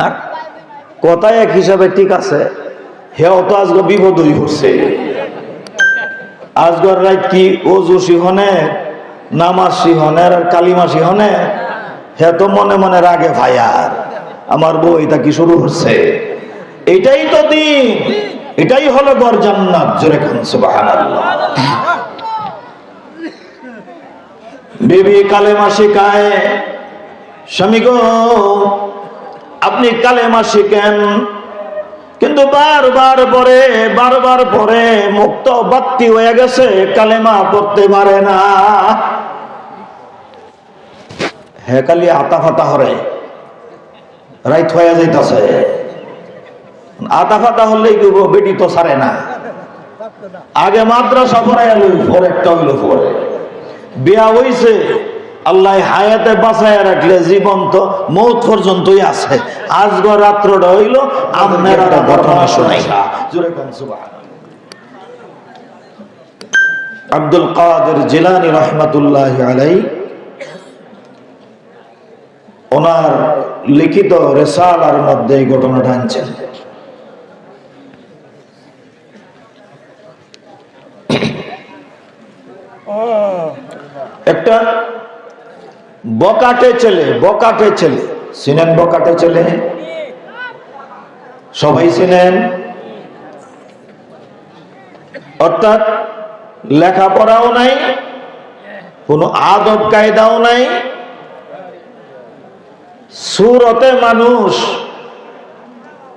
আর কথা এক হিসাবে ঠিক আছে, হেও তো আজকে বিপদই হচ্ছে। আজগর রাত কি ওজু শিহনে, নামাজ শিহনের আর কালিমা শিহনে, হে তো মনে মনে রাগে ভাইয়ার আমার বউ এটা কি শুরু হচ্ছে। এটাই তো দিন, এটাই হলো গর জান্নাত। জোরে খান সুবহানাল্লাহ। বিবি কালেমা শিখায়, স্বামী গো আপনি কালেমা শিখেন, কিন্তু বারবার পরে মুক্ত বাত্তি হয়ে গেছে, কালেমা পড়তে পারে না। হে কালি আতা ফাতা হরে রাইত হয়ে যাইতাছে। আতা ফাতা হলেই বেটি তো ছাড়ে না। আগে মাদ্রাসা পড়াই পরে একটা হইল, পরে বিয়া হইছে, আল্লাহ হায়াতে বাঁচায় রাখলে জীবন তো মৌত পর্যন্তই আছে। আজকে রাত্রটা হইল আপনার একটা ঘটনা শোনাই। আব্দুল কাদের জিলানী রহমাতুল্লাহি আলাইহি ওনার লিখিত রিসালার মধ্যে এই ঘটনাটা আনছেন। একটা বকাটে ছেলে চিনেন? বকাটে ছেলে সবাই চিনেন। অর্থাৎ লেখাপড়াও নাই, কোনো আদব কায়দাও নাই, সুরতে মানুষ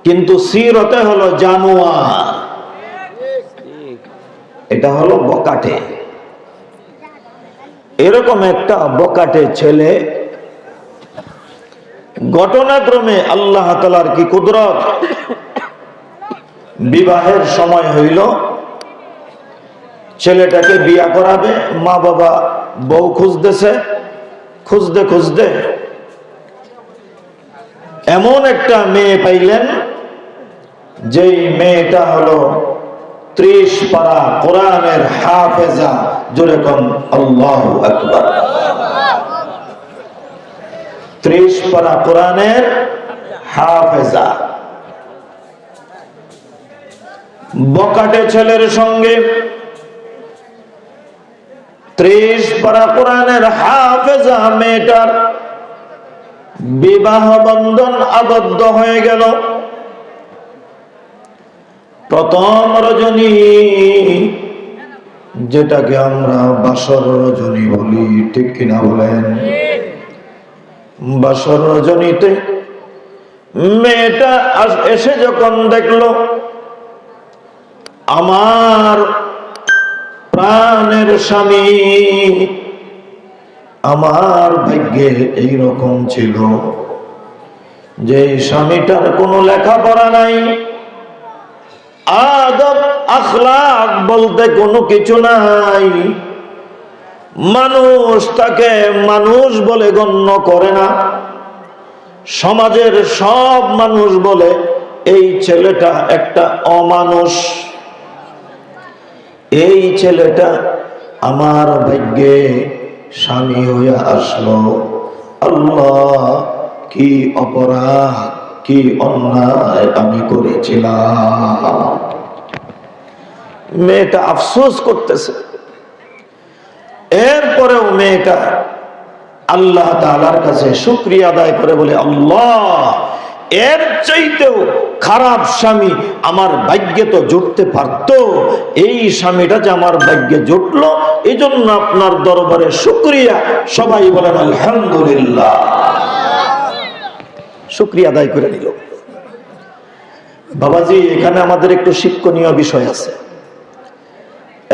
কিন্তু সিরতে হলো জানোয়ার। এটা হলো বকাটে। এরকম একটা বকাটে ছেলে, ঘটনাক্রমে আল্লাহ তাআলার কি কুদরত, বিবাহের সময় হইল, ছেলেটাকে বিয়া করাবে। মা বাবা বউ খুঁজতেছে, খুঁজতে এমন একটা মেয়ে পাইলেন, যেই মেয়েটা হলো 30 পারা কোরআনের হাফেজা। জোরে কোন আল্লাহু আকবার। 30 পারা কোরআনের হাফেজা। বকাটে ছেলের সঙ্গে 30 পারা কোরআনের হাফেজা মেয়েটার বিবাহ বন্ধন আবদ্ধ হয়ে গেল। প্রথম রজনী, যেটাকে আমরা বাসর রজনী বলি, ঠিক কিনা বলেন? বাসর রজনীতে মেয়েটা এসে যখন দেখলো আমার প্রাণের স্বামী, আমার ভাগ্যে এইরকম ছিল যে স্বামীটার কোনো লেখাপড়া নাই, আদব আখলাক বলতে কোনো কিছু নাই, মানুষ তাকে মানুষ বলে গণ্য করে না, সমাজের সব মানুষ বলে এই ছেলেটা একটা অমানুষ। এই ছেলেটা আমার ভাগ্যে স্বামী হয়ে আসলো। আল্লাহ, কি অপরাধ, কি অন্যায় আমি করেছিলাম। মেয়েটা আফসোস করতেছে। এরপরেও মেয়েটা আল্লাহ তাআলার কাছে শুকরিয়া আদায় করে বলে, আল্লাহ, এর চাইতেও খারাপ স্বামী আমার ভাগ্যে তো জুটতে পারতো, এই স্বামীটা যে আমার ভাগ্যে জুটলো, এই জন্য আপনার দরবারে শুকরিয়া। সবাই বলেন আলহামদুলিল্লাহ। শুকরিয়া আদায় করে নিল। বাবাজি, এখানে আমাদের একটু শিক্ষণীয় বিষয় আছে।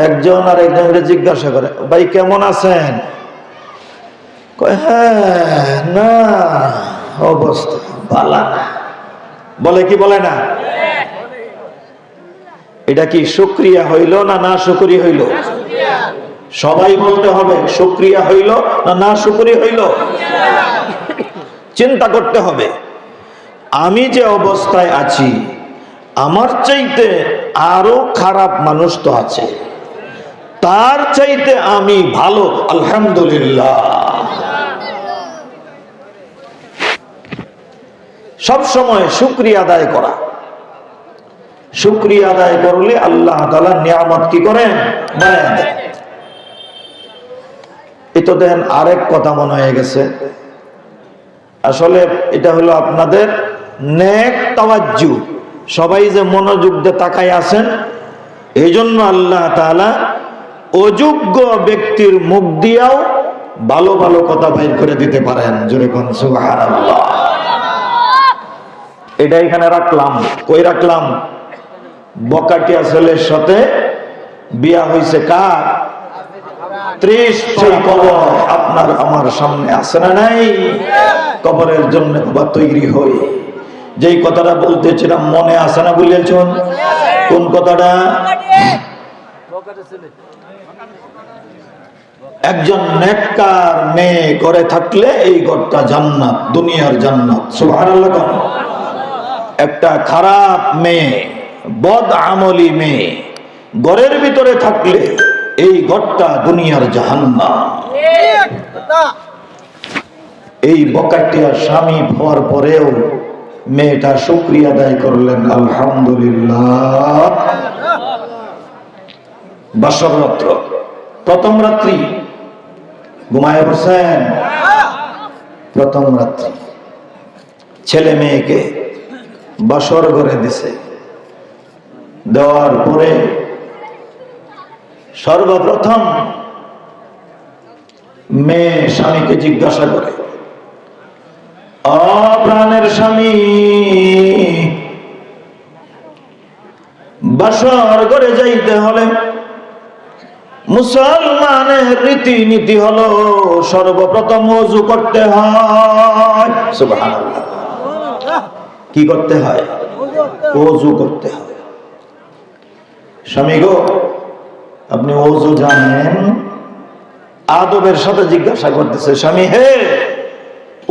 একজন আর একজনকে জিজ্ঞাসা করে, ভাই কেমন আছেন? কয়, হ্যাঁ না অবস্থা ভালো না। বলে কি বলে না? এটা কি শুকরিয়া হইল না না শুকরিয়া হইল? সবাই বলতে হবে শুকরিয়া হইল না না শুকরিয়া হইল। চিন্তা করতে হবে, আমি যে অবস্থায় আছি আমার চাইতে আরো খারাপ মানুষ তো আছে, তার চাইতে আমি ভালো, আলহামদুলিল্লাহ। সব সময় শুকরিয়া আদায় করা। শুকরিয়া আদায় করলে আল্লাহ তাআলা নিয়ামত কি করেন? বাড়ায় দেন। তো দেখেন আরেক কথা মনে হয়ে গেছে, আসলে এটা হলো আপনাদের নেক তাওয়াজ্জু, সবাই যে মনোযোগ দিয়ে তাকায় আছেন, এই জন্য আল্লাহ তাআলা অযোগ্য ব্যক্তির মুখ দিয়েও ভালো ভালো কথা বাইর করে দিতে পারেন। জোরে কোন সুবহানাল্লাহ। এটা এখানে রাখলাম। কই রাখলাম? বকাটিয়া ছেলের সাথে বিয়া হয়েছে কার? 30টি কবর আপনার আমার সামনে আছে না নাই? কবরের জন্য তৈরি হই। যেই কথাটা বলতেছিলাম মনে আছে না বলেছেন? কোন কথাটা? একজন নেককার মেয়ে করে থাকলে এই ঘরটা জান্নাত, দুনিয়ার জান্নাত। সুবহানাল্লাহ। একটা খারাপ মেয়ে, বদ আমলি মেয়ে ঘরের ভিতরে থাকলে এই ঘরটা দুনিয়ার জাহান্নাম। এই বকাটিয়া স্বামী হওয়ার পরেও মেয়েটা শুকরিয়া আদায় করলেন, আলহামদুলিল্লাহ। বাসর রাত্র, প্রথম রাত্রি ঘুমায় পড়ছেন। প্রথম রাত্রি ছেলে মেয়েকে বাসর করে দিছে। দেওয়ার পরে সর্বপ্রথম মেয়ে স্বামীকে জিজ্ঞাসা করে, প্রাণের স্বামী, বাসর করে যাইতে হলে মুসলমানের রীতিনীতি হলো সর্বপ্রথম ওযু করতে হয়। সুবহানাল্লাহ। কি করতে হয়? ওযু করতে হয়। স্বামী গো, আপনি ওযু জানেন? আদবের সাথে জিজ্ঞাসা করতেছে, স্বামী হে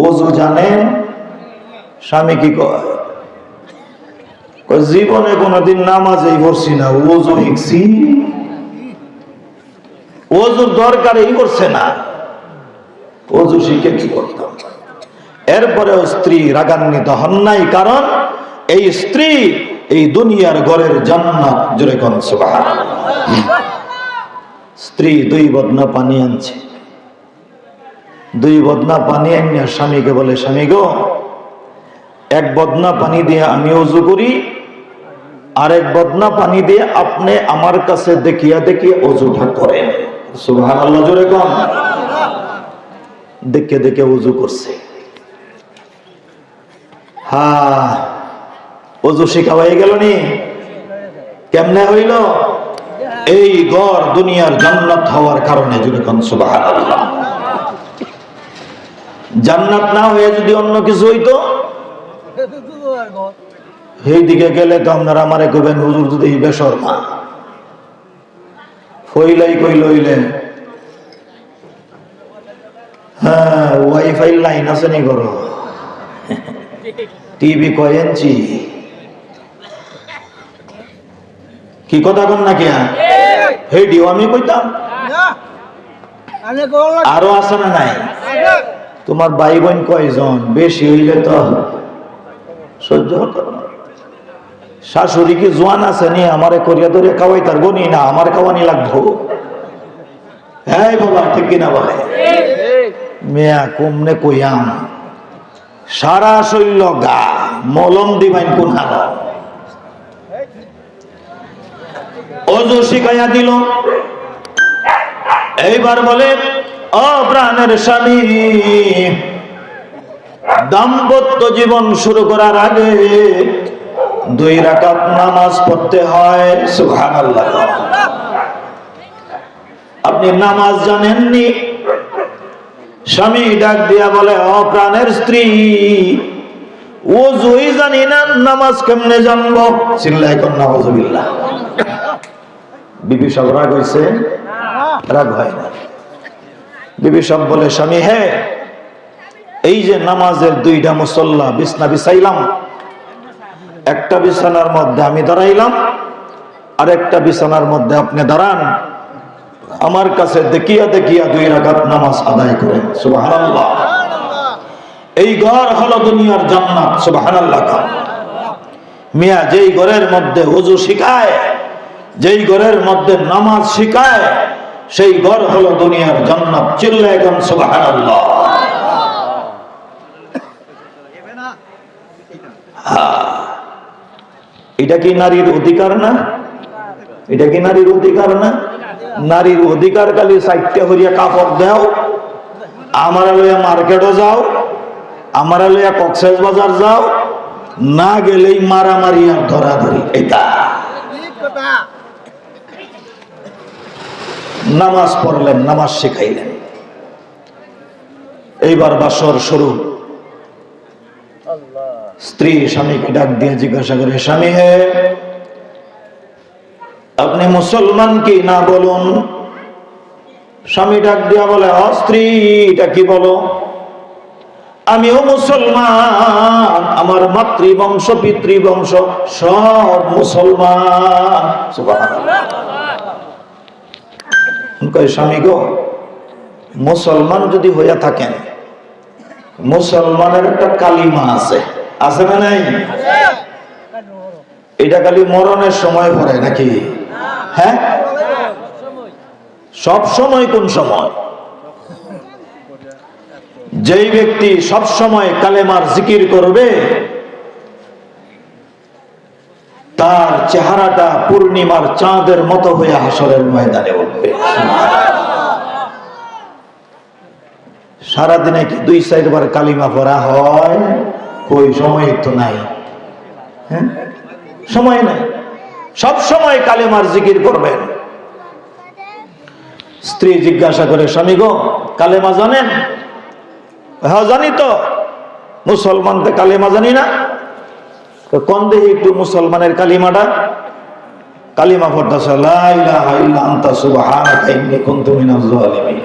ওযু জানেন? স্বামী কি কয়? জীবনে কোনদিন নামাজেই পড়ছি না, ওযু শিখছি। ওযুর দরকারই করছে না, ওযু শিখে কি করতাম। এরপরেও স্ত্রী রাগান্বিত হন নাই, কারণ এই স্ত্রী এই দুনিয়ার ঘরের জান্নাত। জোরে কোন সুবহানাল্লাহ। স্ত্রী 2 বদনা পানি আনছে। 2 বদনা পানি এনে স্বামীকে বলে, স্বামী গো, 1 বদনা পানি দিয়ে আমি ওযু করি, আর 1 বদনা পানি দিয়ে আপনি আমার কাছে দেখিয়া দেখিয়া ওযুটা করেন। সুবহানাল্লাহ। জোরে কোন। দেখে দেখে ওযু করছে। হ্যাঁ, ওযু শিখা হয়ে গেল নি? কেমনে হইল? এই ঘর দুনিয়ার জান্নাত হওয়ার কারণে। জোরে কোন সুবহানাল্লাহ। জান্নাত না হয়ে যদি অন্য কিছু হইতো, এই দিকে গেলে তো আপনারা আমারে কইবেন, হুজুর যদি বেশরমা হইলাই কইল হইলেন। হ্যাঁ, ওয়াইফাই লাইন আছে নি করো? টিভি কয় ইঞ্চি? কি কথা কন না কিয়া? হেডিও আমি কইতাম। আরো আছে না নাই? তোমার ভাই বোন কয়জন? বেশি হইলে তো সহ্য হতো না। শাশুড়ি কি জোয়ান আছে নি? আমারে করিয়া ধরে খাওয়াই তার গনি না, আমার খাওয়ানি লাগবো। হ্যাঁ বাবা, ঠিক কিনা বলে? মেয়া কমনে কইয়াম, সারা শৈল গা মলম দিবাইন কোন হাল। ওযু শিখাইয়া দিল। এইবার বলে, ও প্রাণের স্বামী, দাম্পত্য জীবন শুরু করার আগে 2 রাকাত নামাজ পড়তে হয়। সুবহানাল্লাহ। আপনি নামাজ জানেননি? স্বামী ডাক দিয়া বলে, ও প্রাণের স্ত্রী, ওযুই জানি না, নামাজ কেমনে জানবো? চিল্লায় কোন নাউযুবিল্লাহ। বিবি সব রাগ হইছে? রাগ হয় না। বিবি সব বলে, স্বামী হে, এই যে নামাজের 2টা মুসল্লা বিছনা বিছাইলাম, একটা বিছানার মধ্যে আমি দাঁড়াইলাম, আর একটা বিছানার মধ্যে আপনি দাঁড়ান, আমার কাছে দেখিয়া দেখিয়া 2 রাকাত নামাজ আদায় করেন। সুবহানাল্লাহ। এই ঘর হলো দুনিয়ার জান্নাত। সুবহানাল্লাহ। মিয়া যেই ঘরের মধ্যে ওযু শিখায়, যেই ঘরের মধ্যে নামাজ শিখায়, সেই ঘর হলো দুনিয়ার জান্নাত। চিল্লায় কোন সুবহানাল্লাহ। এটা কি নারীর অধিকার না? এটা কি নারীর অধিকার না? নারীর অধিকার খালি সাইটটা হইয়া কাপড় দাও, আমারা লইয়া মার্কেটও যাও, আমারা লইয়া কক্সবাজার যাও, না গেলেই মারামারি আর ধরাধরি। এটা নামাজ পড়লেন, নামাজ শিখাইলেন, এইবার বাসর শুরু। স্ত্রী স্বামীকে ডাক দিয়ে জিজ্ঞাসা করে, স্বামী হে, আপনি মুসলমান কি না বলুন? স্বামী ডাক দিয়া বলে, ও স্ত্রী, এটা কি বলো? আমিও মুসলমান, আমার মাতৃবংশ পিতৃবংশ সব মুসলমান। সুবহানাল্লাহ। কয়, স্বামী গো, মুসলমান যদি হইয়া থাকেন, মুসলমানের একটা কালিমা আছে, আছে না নাই? এটা খালি মরণের সময় পড়ে নাকি? হ্যাঁ, সব সময়। কোন সময়? যেই ব্যক্তি সব সময় কালেমার জিকির করবে, তার চেহারাটা পূর্ণিমার চাঁদের মতো হয়ে হাসরের ময়দানে উঠবে। সারাদিনে কি 2-4 বার কালিমা পড়া হয়? কই, সময় তো নাই। হ্যাঁ, সময় নাই। সব সময় কালেমার জিকির করবেন। স্ত্রী জিজ্ঞাসা করে, স্বামী গো, কালেমা জানেন? হ্যাঁ জানি তো। মুসলমান তো কালেমা জানি না? কোন দেখি একটু মুসলমানের কালিমাটা। কালিমা পড়তেছে, লা ইলাহা ইল্লা আনতা সুবহানাকা ইন্নী কুনতু মিনাজ জালিমিন।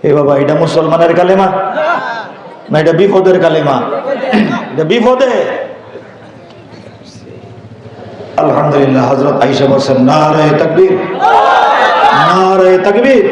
এ বাবা, এটা মুসলমানের কালেমা না এটা বিপদের কালেমা? এটা বিপদে। আলহামদুলিল্লাহ। হযরত আয়েশা বলেন, নারে তাকবীর, নারে তাকবীর।